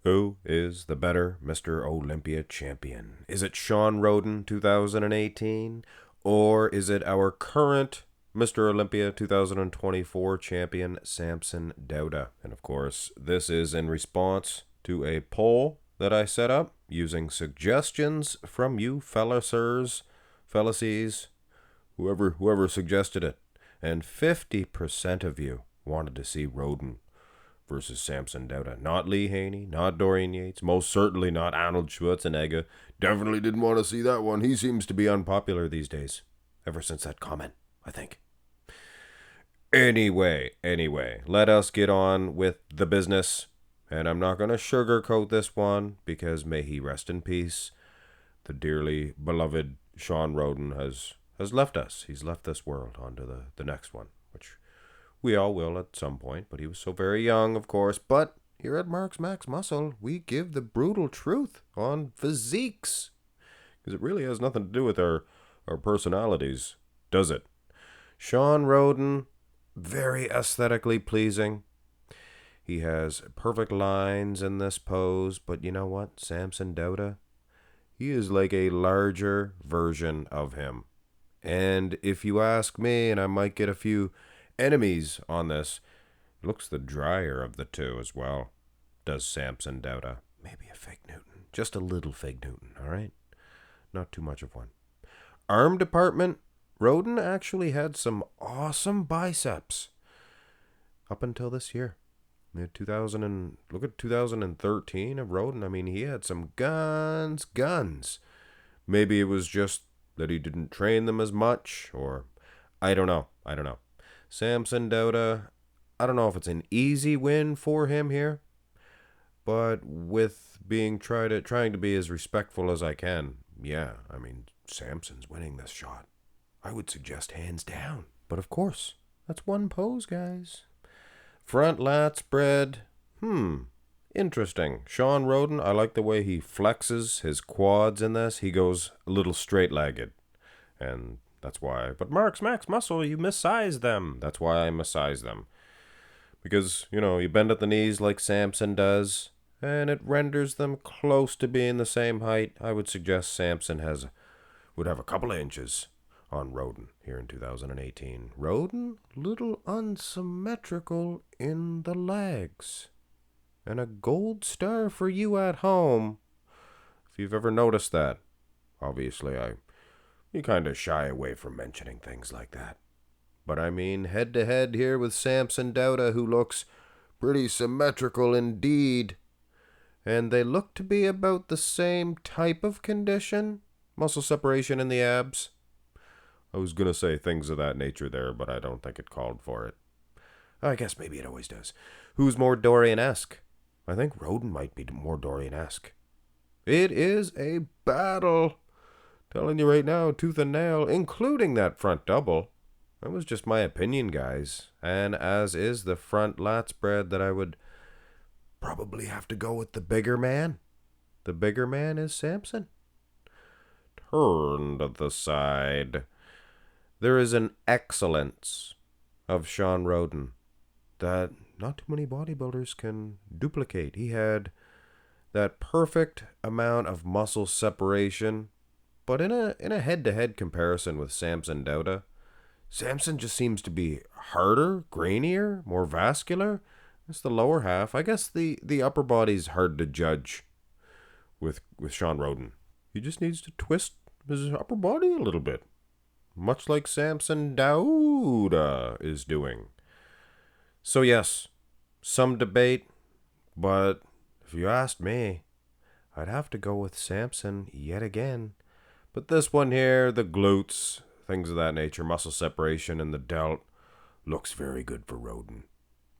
Who is the better Mr. Olympia champion? Is it Shawn Rhoden 2018? Or is it our current Mr. Olympia 2024 champion, Samson Dauda? And of course, this is in response to a poll that I set up using suggestions from you fellasers, fellacies, whoever suggested it. And 50% of you wanted to see Rhoden versus Samson Dauda. Not Lee Haney, not Dorian Yates, most certainly not Arnold Schwarzenegger. Definitely didn't want to see that one. He seems to be unpopular these days. Ever since that comment, I think. Anyway, let us get on with the business. And I'm not going to sugarcoat this one because may he rest in peace. The dearly beloved Shawn Rhoden has left us. He's left this world onto the next one, which we all will at some point, but he was so very young, of course. But here at Mark's Max Muscle, we give the brutal truth on physiques. Because it really has nothing to do with our personalities, does it? Shawn Rhoden, very aesthetically pleasing. He has perfect lines in this pose, but you know what? Samson Dauda, he is like a larger version of him. And if you ask me, and I might get a few enemies on this, looks the drier of the two as well. Does Samson Dauda. Maybe a fake Newton. Just a little fake Newton, alright? Not too much of one. Arm department, Rhoden actually had some awesome biceps. Up until this year. Look at 2013 of Rhoden. I mean, he had some guns. Maybe it was just that he didn't train them as much, or I don't know. Samson Dauda, I don't know if it's an easy win for him here, but with trying to be as respectful as I can, yeah, I mean, Samson's winning this shot. I would suggest hands down. But of course, that's one pose, guys. Front lat spread. Interesting. Shawn Rhoden, I like the way he flexes his quads in this. He goes a little straight-legged. And that's why. But Mark's Max Muscle, you missize them. That's why I missize them. Because, you bend at the knees like Samson does, and it renders them close to being the same height. I would suggest Samson would have a couple of inches on Rhoden here in 2018. Rhoden, little unsymmetrical in the legs. And a gold star for you at home, if you've ever noticed that. Obviously, you kind of shy away from mentioning things like that. But I mean, head-to-head here with Samson Dauda, who looks pretty symmetrical indeed. And they look to be about the same type of condition. Muscle separation in the abs. I was going to say things of that nature there, but I don't think it called for it. I guess maybe it always does. Who's more Dorian-esque? I think Rhoden might be more Dorian-esque. It is a battle. Telling you right now, tooth and nail, including that front double. That was just my opinion, guys. And as is the front lat spread, that I would probably have to go with the bigger man. The bigger man is Samson. Turn to the side. There is an excellence of Shawn Rhoden that not too many bodybuilders can duplicate. He had that perfect amount of muscle separation, but in a head-to-head comparison with Samson Dauda, Samson just seems to be harder, grainier, more vascular. It's the lower half. I guess the upper body's hard to judge with Shawn Rhoden. He just needs to twist his upper body a little bit, much like Samson Dauda is doing. So yes, some debate, but if you asked me, I'd have to go with Samson yet again. But this one here, the glutes, things of that nature, muscle separation in the delt, looks very good for Rhoden.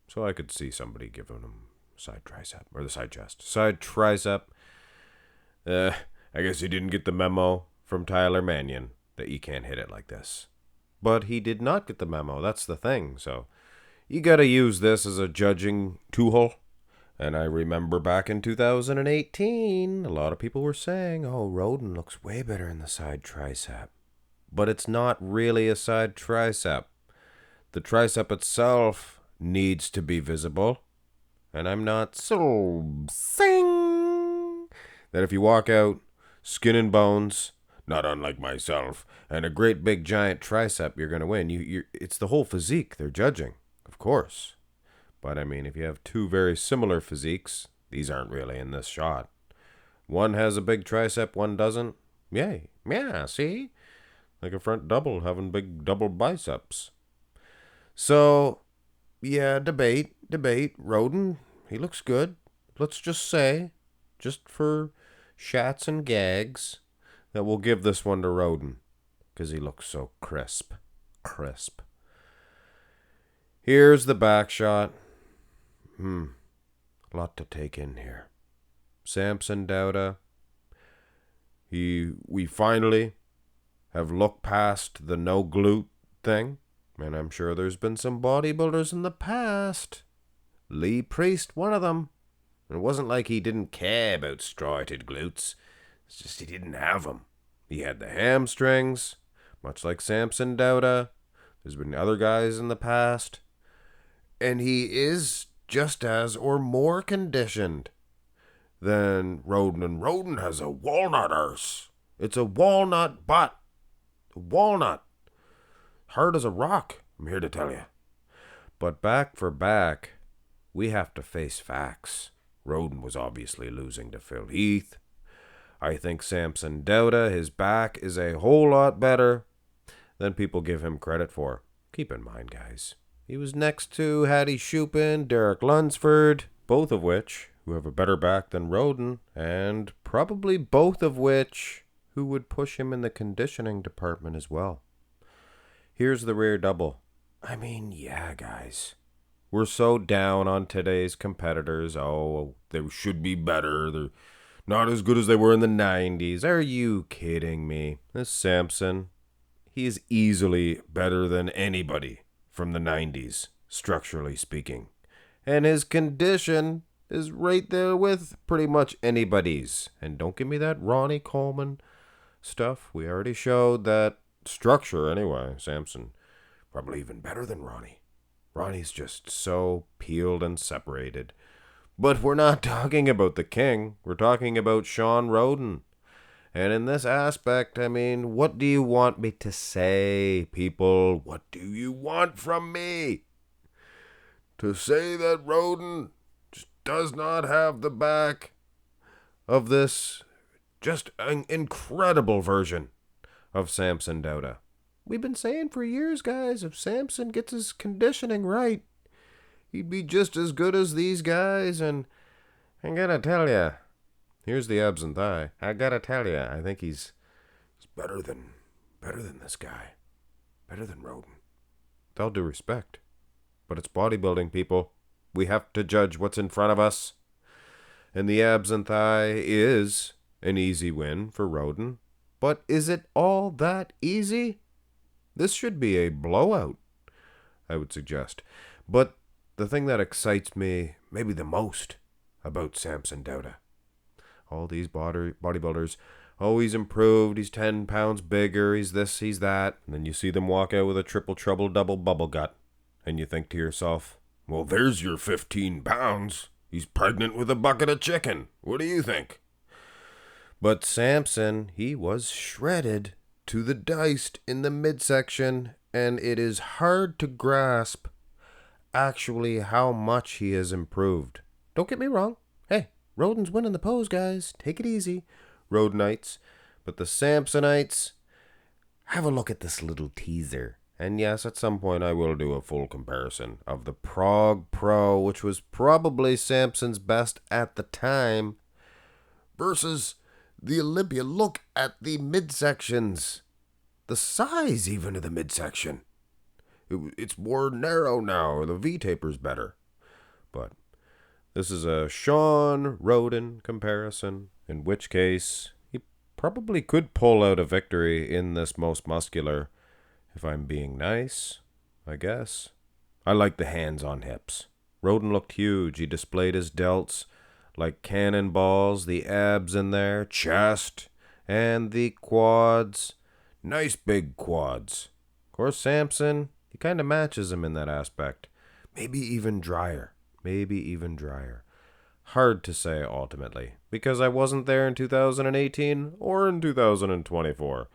So I could see somebody giving him side tricep, or the side chest. Side tricep. I guess he didn't get the memo from Tyler Mannion that you can't hit it like this. But he did not get the memo, that's the thing. So you gotta use this as a judging tool. And I remember back in 2018, a lot of people were saying, oh, Rhoden looks way better in the side tricep. But it's not really a side tricep. The tricep itself needs to be visible. And I'm not so sing that if you walk out skin and bones, not unlike myself, and a great big giant tricep, you're going to win. It's the whole physique they're judging, of course. But I mean, if you have two very similar physiques, these aren't really in this shot. One has a big tricep, one doesn't. Yay. Yeah, see? Like a front double having big double biceps. So, yeah, debate. Rhoden, he looks good. Let's just say, just for shats and gags, that we'll give this one to Rhoden. Because he looks so crisp. Here's the back shot. A lot to take in here. Samson Dauda. We finally have looked past the no glute thing. And I'm sure there's been some bodybuilders in the past. Lee Priest, one of them. And it wasn't like he didn't care about striated glutes. It's just he didn't have them. He had the hamstrings, much like Samson Dauda. There's been other guys in the past. And he is just as or more conditioned than Rhoden. And Rhoden has a walnut arse. It's a walnut butt. A walnut. Hard as a rock, I'm here to tell you. But back for back, we have to face facts. Rhoden was obviously losing to Phil Heath. I think Samson Dauda, his back is a whole lot better than people give him credit for. Keep in mind, guys, he was next to Hattie Shupin, Derek Lunsford, both of which who have a better back than Rhoden, and probably both of which who would push him in the conditioning department as well. Here's the rear double. I mean, yeah, guys. We're so down on today's competitors. Oh, they should be better. They're not as good as they were in the 90s. Are you kidding me? This Samson, he is easily better than anybody from the 90s, structurally speaking. And his condition is right there with pretty much anybody's. And don't give me that Ronnie Coleman stuff. We already showed that structure anyway. Samson, probably even better than Ronnie. Ronnie's just so peeled and separated. But we're not talking about the king. We're talking about Shawn Rhoden. And in this aspect, I mean, what do you want me to say, people? What do you want from me? To say that Rhoden just does not have the back of this just an incredible version of Samson Dauda. We've been saying for years, guys, if Samson gets his conditioning right, he'd be just as good as these guys. And I gotta tell ya, here's the abs and thigh. I gotta tell ya, I think he's better than this guy, better than Rhoden. With all due respect, but it's bodybuilding, people. We have to judge what's in front of us, and the abs and thigh is an easy win for Rhoden. But is it all that easy? This should be a blowout, I would suggest. But the thing that excites me maybe the most about Samson Dauda, all these bodybuilders, oh, he's improved, he's 10 pounds bigger, he's this, he's that. And then you see them walk out with a triple trouble double bubble gut. And you think to yourself, well, there's your 15 pounds. He's pregnant with a bucket of chicken. What do you think? But Samson, he was shredded to the diced in the midsection, and it is hard to grasp actually how much he has improved. Don't get me wrong. Hey, Rhoden's winning the pose, guys. Take it easy, Rhodenites. But the Samsonites, have a look at this little teaser. And yes, at some point I will do a full comparison of the Prog Pro, which was probably Samson's best at the time, versus the Olympia. Look at the midsections. The size even of the midsection. It's more narrow now. The V-taper's better. But this is a Shawn Rhoden comparison, in which case he probably could pull out a victory in this most muscular, if I'm being nice, I guess. I like the hands on hips. Rhoden looked huge. He displayed his delts like cannonballs, the abs in there, chest, and the quads. Nice big quads. Of course, Samson, he kind of matches him in that aspect. Maybe even drier. hard to say ultimately, because I wasn't there in 2018 or in 2024.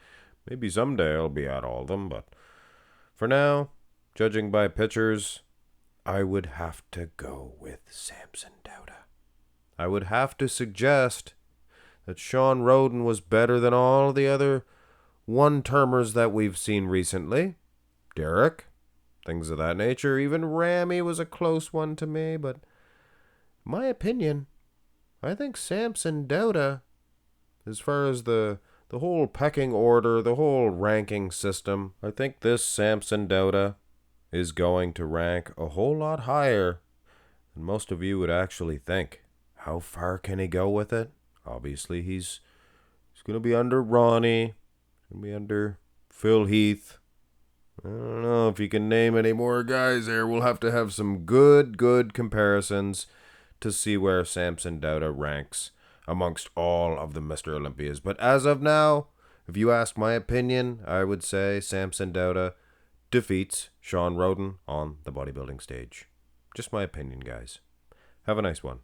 Maybe someday I'll be at all of them, but for now, judging by pictures, I would have to go with Samson Dauda. I would have to suggest that Shawn Rhoden was better than all the other one-termers that we've seen recently. Derek, things of that nature. Even Ramy was a close one to me, but in my opinion, I think Samson Dauda, as far as the whole pecking order, the whole ranking system, I think this Samson Dauda is going to rank a whole lot higher than most of you would actually think. How far can he go with it? Obviously, he's going to be under Ronnie, going to be under Phil Heath. I don't know if you can name any more guys there. We'll have to have some good comparisons to see where Samson Dauda ranks amongst all of the Mr. Olympias. But as of now, if you ask my opinion, I would say Samson Dauda defeats Shawn Rhoden on the bodybuilding stage. Just my opinion, guys. Have a nice one.